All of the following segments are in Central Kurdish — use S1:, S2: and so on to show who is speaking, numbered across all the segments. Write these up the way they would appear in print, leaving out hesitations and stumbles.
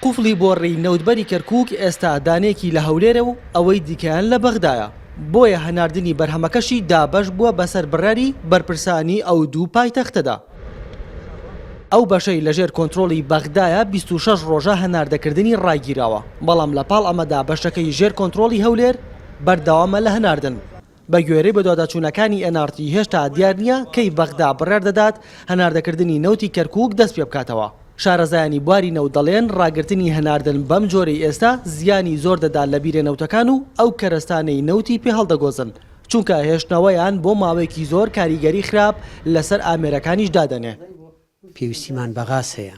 S1: قوفڵی بۆڕی نەوتبەری کەرکووک ئێستا دانێکی لە هەولێرە و ئەوەی دیکەیان لە بەغدایە. بۆیە هەناردنی بەرهەمەکەشی دابەش بووە بەسەر بڕاری بەرپرسانی ئەو دوو پایتەختەدا. ئەو بەشەی لەژێر کۆنتڕۆڵی بەغدایە 26 ڕۆژە هەناردەکردنی ڕایگیراوە، بەڵام لە پاڵ ئەمەدا بەشەکەی ژێر کۆنتڕۆڵی هەولێر بەردەوامە لە هەناردن. بە گوێرەی بەدواداچوونەکانی NRT هێشتا دیار نییە کەی بەغدا بڕێر دەدات هەناردەکردنی نەوتی کەرکووک دەست پێ بکاتەوە. شارەزایانی بواری نەوت دەڵێن ڕاگررتنی هەناردن بەم جۆرەی ئێستا زیانی زۆر دەدات لە بیرە نەوتەکان و ئەو کەرەستانەی نەوتی پێ هەڵدەگۆزن، چونکە هێشتنەوەیان بۆ ماوەیەکی زۆر کاریگەری خراپ لەسەر ئامێرەکانیش دادەنێ.
S2: پێویستیمان بە غاز هەیە.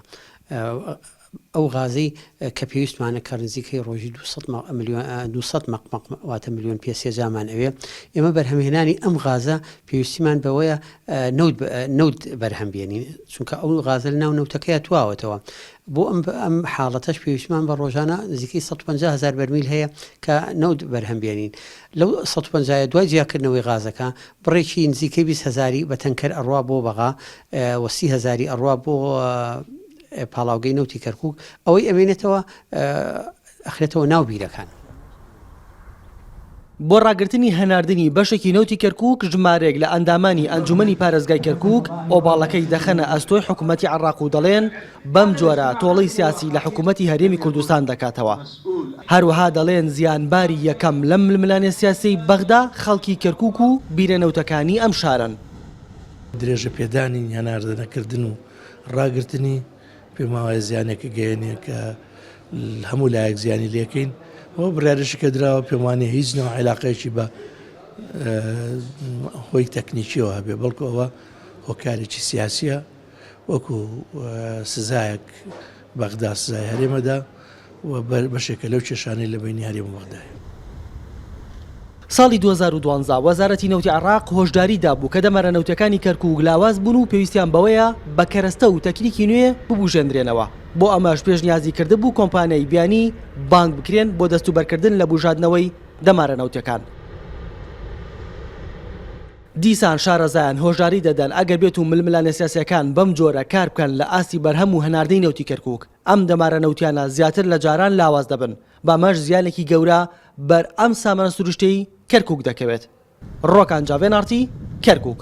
S2: ئەو غازەی کە پێویستمانە کە نزیکەی ڕۆژی 200 واتە میلیۆن پێسێجامان ئەوێ، ئێمە بەرهەمهێنانی ئەم غازە پێویستیمان بەوەیە نەوت بەرهەمبێنین، چونکە ئەو غازە لە ناو نەوتەکەیە تواوەتەوە. بۆ ئەم حاڵەتەش پێویستمان بە ڕۆژانە نزیکەی 150,000 بەرمیل هەیە کە نەوت بەرهەمبێنین. لەو 150 دوای جیاکردنەوەی غازەکە بڕێکی نزیکەی 20,000 بە تەنکەر ئەڕوا بۆ بەغا و 30,000 ئەڕوا بۆ پاڵاوگەی نەوتی کەرکووک، ئەوەی ئەمێنێتەوە ئەخرێتەوە ناو بیرەکان.
S1: بۆ ڕاگررتنی هەناردنی بەشێکی نەوتی کەرکووک ژمارێک لە ئەندامانی ئەنجومەنی پارێزگای کەرکووک ئۆباڵەکەی دەخەنە ئەستۆی حکوومەتی عێراق و دەڵێن بەم جۆرە تۆڵەی سیاسی لە حکوومەتی هەرێمی کوردستان دەکاتەوە. هەروەها دەڵێن زیانباری یەکەم لەم ململانێ سیاسی بەغدا خەڵکی کەرکووک و بیرەنەوتەکانی ئەم شارن.
S3: درێژە پێدانی هەناردنەکردن و ڕاگررتنی پێم وایە زیانێکە گەیەنێ کە هەموو لایەک زیانی لێکەین. ئەو برارشی کە دراوە پێم وانێ هیچ نەوە عیلاقەیەکی بە هۆی تەکنیکیەوە هەبێ، بەڵکو ئەوە هۆکارێکی سیاسیە، وەکو سزایەک بەغدا سزای هەرێمەدا و بەشێکە لەو کێشانەی لە بینی هەرێم بەغدایە.
S1: ساڵی 2012 وەزارەتی نەوتی عێراق هۆشداری دابوو کە دەمەرە نەوتەکانی کەرکووک لاواز بوون و پێویستیان بەوەیە بە کەرەستە و تەکنیکی نوێ ببوژێندرێنەوە. بۆ ئەمەش پێشنیازی کرده بوو کۆمپانیای بیانی بانک بکرێن بۆ دەستوبەرکردن لە بژاردنەوەی دەمارە نەوتەکان. دیسان شارەزایان هۆژاری دەدەن ئەگەر بێت و ململانە سیاسیەکان بەم جۆرە کار بکەن لە ئاستی بەرهەم و هەناردەی نەوتی کەرکووک، ئەم دەمارە نەوتیانە زیاتر لە جاران لاواز دەبن، بەمەش زیانێکی گەورە بەر ئەم سامانە سروشتەی کەرکووک دەکەوێت. ڕۆکان جاڤێن ئارتی، کەرکووک.